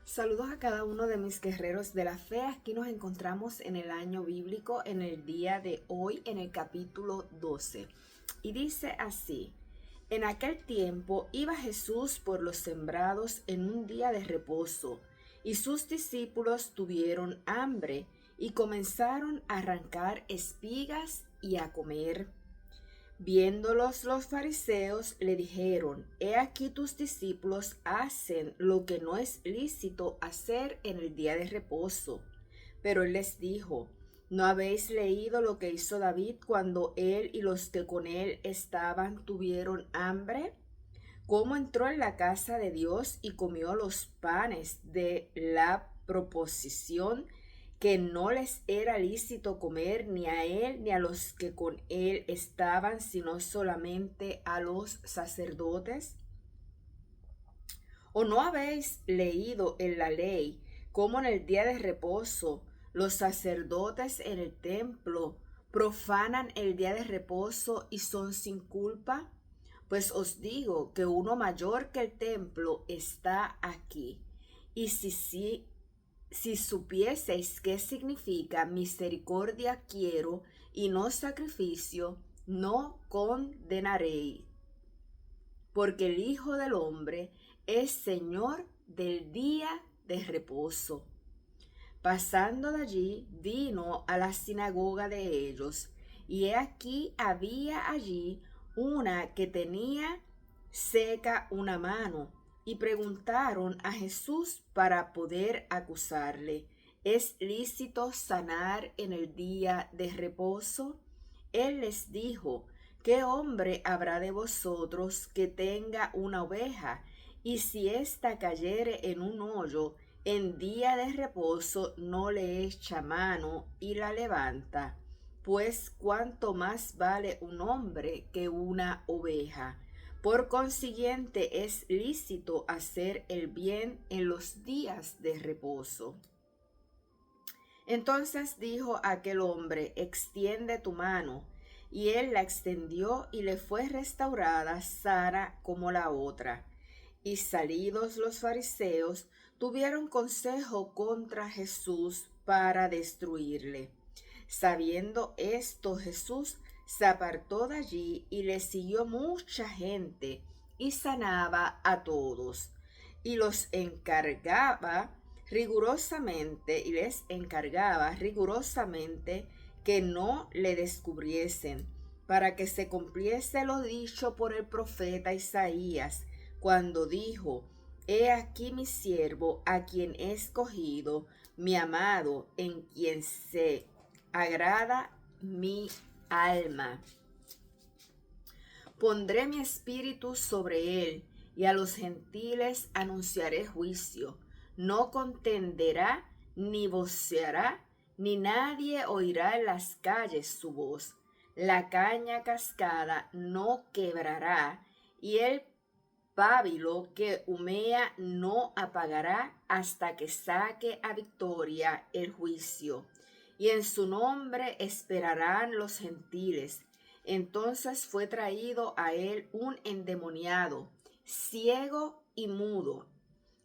Saludos a cada uno de mis guerreros de la fe. Aquí nos encontramos en el año bíblico, en el día de hoy, en el capítulo 12. Y dice así: en aquel tiempo iba Jesús por los sembrados en un día de reposo, y sus discípulos tuvieron hambre y comenzaron a arrancar espigas y a comer. Viéndolos los fariseos le dijeron: He aquí tus discípulos hacen lo que no es lícito hacer en el día de reposo. Pero él les dijo: ¿No habéis leído lo que hizo David cuando él y los que con él estaban tuvieron hambre? ¿Cómo entró en la casa de Dios y comió los panes de la proposición que no les era lícito comer ni a él ni a los que con él estaban, sino solamente a los sacerdotes? ¿O no habéis leído en la ley cómo en el día de reposo los sacerdotes en el templo profanan el día de reposo y son sin culpa? Pues os digo que uno mayor que el templo está aquí. Y si supieseis qué significa misericordia quiero y no sacrificio, no condenaréis, porque el Hijo del Hombre es Señor del día de reposo. Pasando de allí, vino a la sinagoga de ellos, y he aquí había allí una que tenía seca una mano, y preguntaron a Jesús para poder acusarle: ¿Es lícito sanar en el día de reposo? Él les dijo: ¿Qué hombre habrá de vosotros que tenga una oveja, y si ésta cayere en un hoyo, en día de reposo no le echa mano y la levanta? Pues cuánto más vale un hombre que una oveja. Por consiguiente, es lícito hacer el bien en los días de reposo. Entonces dijo aquel hombre: extiende tu mano. Y él la extendió, y le fue restaurada sana como la otra. Y salidos los fariseos, tuvieron consejo contra Jesús para destruirle. Sabiendo esto, Jesús se apartó de allí y le siguió mucha gente, y sanaba a todos. Y los encargaba rigurosamente, y les encargaba rigurosamente que no le descubriesen, para que se cumpliese lo dicho por el profeta Isaías, cuando dijo: He aquí mi siervo, a quien he escogido, mi amado, en quien se agrada mi alma. Pondré mi espíritu sobre él, y a los gentiles anunciaré juicio. No contenderá, ni voceará, ni nadie oirá en las calles su voz. La caña cascada no quebrará, y el pábilo que humea no apagará hasta que saque a victoria el juicio. Y en su nombre esperarán los gentiles. Entonces fue traído a él un endemoniado, ciego y mudo,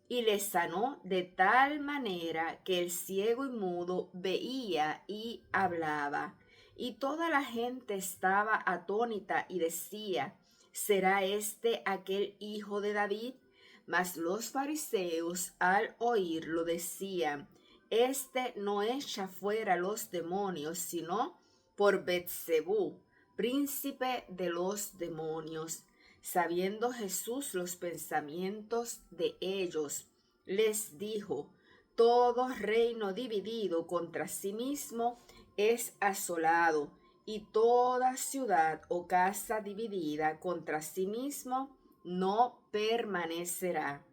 y le sanó de tal manera que el ciego y mudo veía y hablaba. Y toda la gente estaba atónita y decía: ¿será este aquel hijo de David? Mas los fariseos al oírlo decían: este no echa fuera los demonios, sino por Beelzebú, príncipe de los demonios. Sabiendo Jesús los pensamientos de ellos, les dijo: todo reino dividido contra sí mismo es asolado, y toda ciudad o casa dividida contra sí mismo no permanecerá.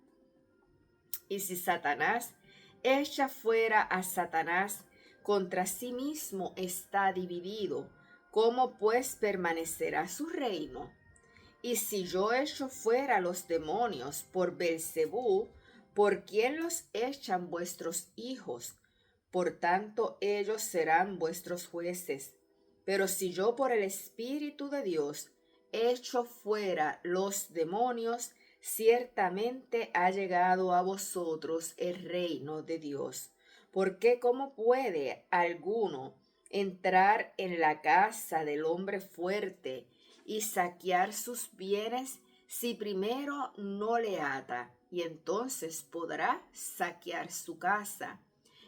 Y si Satanás echa fuera a Satanás, contra sí mismo está dividido. ¿Cómo pues permanecerá su reino? Y si yo echo fuera los demonios por Beelzebú, ¿por quién los echan vuestros hijos? Por tanto, ellos serán vuestros jueces. Pero si yo por el Espíritu de Dios echo fuera los demonios, ciertamente ha llegado a vosotros el reino de Dios. Porque ¿cómo puede alguno entrar en la casa del hombre fuerte y saquear sus bienes si primero no le ata? Y entonces podrá saquear su casa.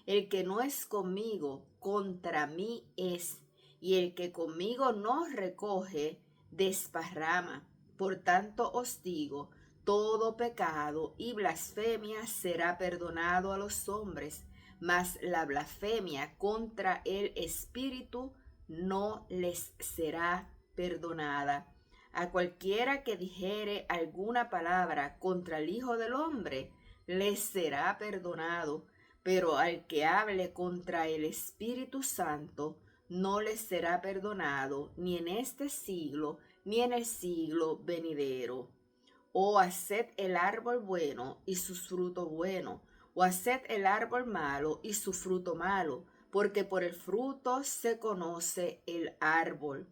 El que no es conmigo, contra mí es, y el que conmigo no recoge, desparrama. Por tanto os digo, todo pecado y blasfemia será perdonado a los hombres, mas la blasfemia contra el Espíritu no les será perdonada. A cualquiera que dijere alguna palabra contra el Hijo del Hombre, les será perdonado, pero al que hable contra el Espíritu Santo, no les será perdonado, ni en este siglo, ni en el siglo venidero. O haced el árbol bueno y su fruto bueno, o haced el árbol malo y su fruto malo, porque por el fruto se conoce el árbol.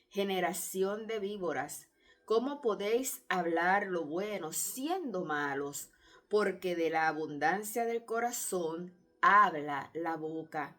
Generación de víboras, ¿cómo podéis hablar lo bueno siendo malos? Porque de la abundancia del corazón habla la boca.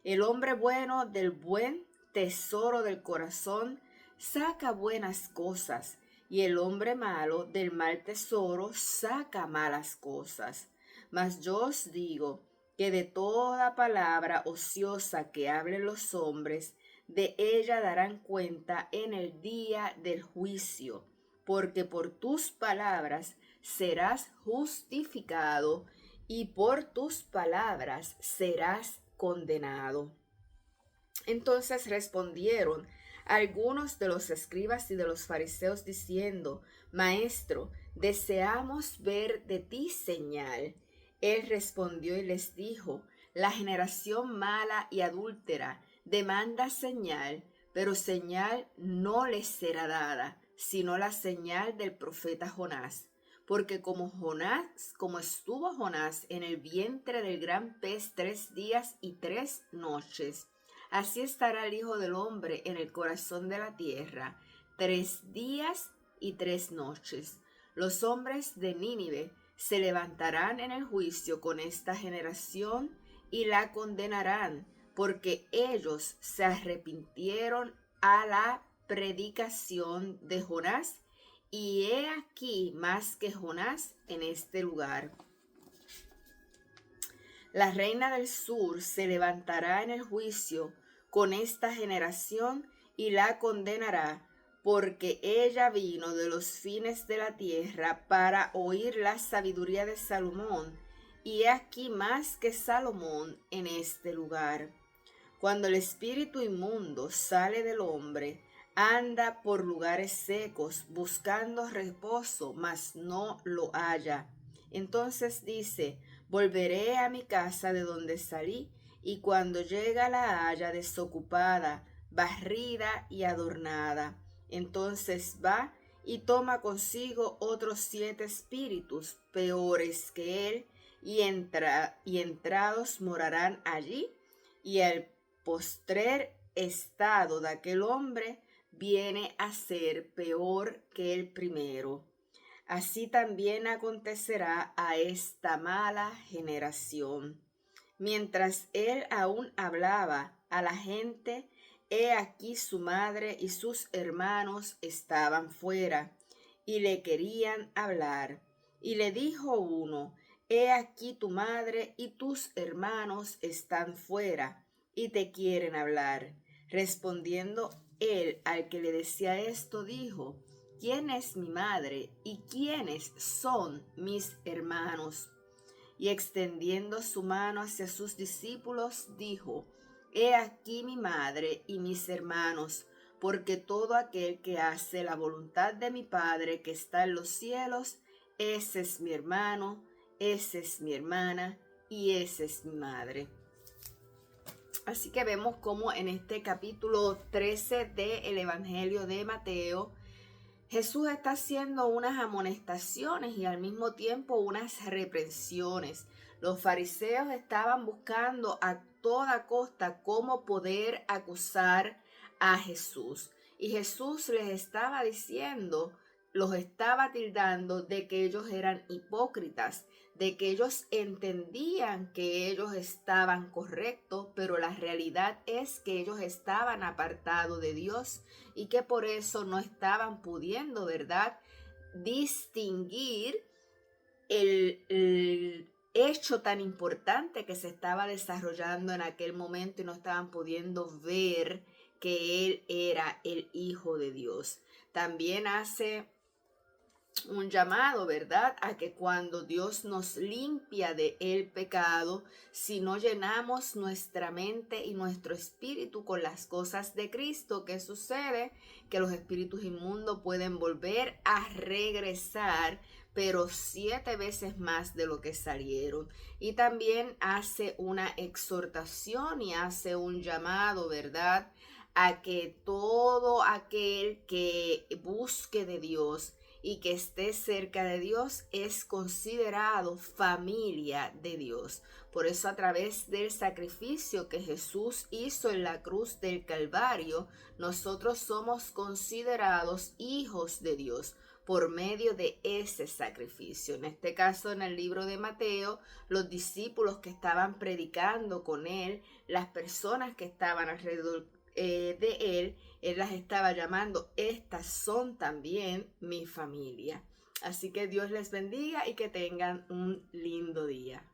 El hombre bueno del buen tesoro del corazón saca buenas cosas, y el hombre malo del mal tesoro saca malas cosas. Mas yo os digo que de toda palabra ociosa que hablen los hombres, de ella darán cuenta en el día del juicio, porque por tus palabras serás justificado y por tus palabras serás condenado. Entonces respondieron algunos de los escribas y de los fariseos diciendo, Maestro, deseamos ver de ti señal. Él respondió y les dijo, la generación mala y adúltera demanda señal, pero señal no les será dada, sino la señal del profeta Jonás. Porque como estuvo Jonás en el vientre del gran pez 3 días y 3 noches, así estará el Hijo del Hombre en el corazón de la tierra, 3 días y 3 noches. Los hombres de Nínive se levantarán en el juicio con esta generación y la condenarán, porque ellos se arrepintieron a la predicación de Jonás, y he aquí más que Jonás en este lugar. La reina del sur se levantará en el juicio con esta generación y la condenará, porque ella vino de los fines de la tierra para oír la sabiduría de Salomón, y he aquí más que Salomón en este lugar. Cuando el espíritu inmundo sale del hombre, anda por lugares secos buscando reposo, mas no lo halla. Entonces dice, volveré a mi casa de donde salí, y cuando llega la halla desocupada, barrida y adornada, entonces va y toma consigo otros 7 espíritus peores que él, y entrados morarán allí, y el postrer estado de aquel hombre viene a ser peor que el primero. Así también acontecerá a esta mala generación. Mientras él aún hablaba a la gente, he aquí su madre y sus hermanos estaban fuera, y le querían hablar. Y le dijo uno, he aquí tu madre y tus hermanos están fuera, y te quieren hablar. Respondiendo él al que le decía esto, dijo, ¿quién es mi madre y quiénes son mis hermanos? Y extendiendo su mano hacia sus discípulos, dijo, he aquí mi madre y mis hermanos, porque todo aquel que hace la voluntad de mi Padre que está en los cielos, ese es mi hermano, esa es mi hermana y esa es mi madre. Así que vemos como en este capítulo 13 del Evangelio de Mateo, Jesús está haciendo unas amonestaciones y al mismo tiempo unas reprensiones. Los fariseos estaban buscando a toda costa cómo poder acusar a Jesús. Y Jesús les estaba diciendo los estaba tildando de que ellos eran hipócritas, de que ellos entendían que ellos estaban correctos, pero la realidad es que ellos estaban apartados de Dios y que por eso no estaban pudiendo, ¿verdad?, distinguir el hecho tan importante que se estaba desarrollando en aquel momento y no estaban pudiendo ver que Él era el Hijo de Dios. También hace un llamado, ¿verdad?, a que cuando Dios nos limpia de el pecado, si no llenamos nuestra mente y nuestro espíritu con las cosas de Cristo, ¿qué sucede? Que los espíritus inmundos pueden volver a regresar, pero 7 veces más de lo que salieron. Y también hace una exhortación y hace un llamado, ¿verdad?, a que todo aquel que busque de Dios y que esté cerca de Dios es considerado familia de Dios. Por eso, a través del sacrificio que Jesús hizo en la cruz del Calvario, nosotros somos considerados hijos de Dios por medio de ese sacrificio. En este caso, en el libro de Mateo, los discípulos que estaban predicando con él, las personas que estaban alrededor de él las estaba llamando, estas son también mi familia. Así que Dios les bendiga y que tengan un lindo día.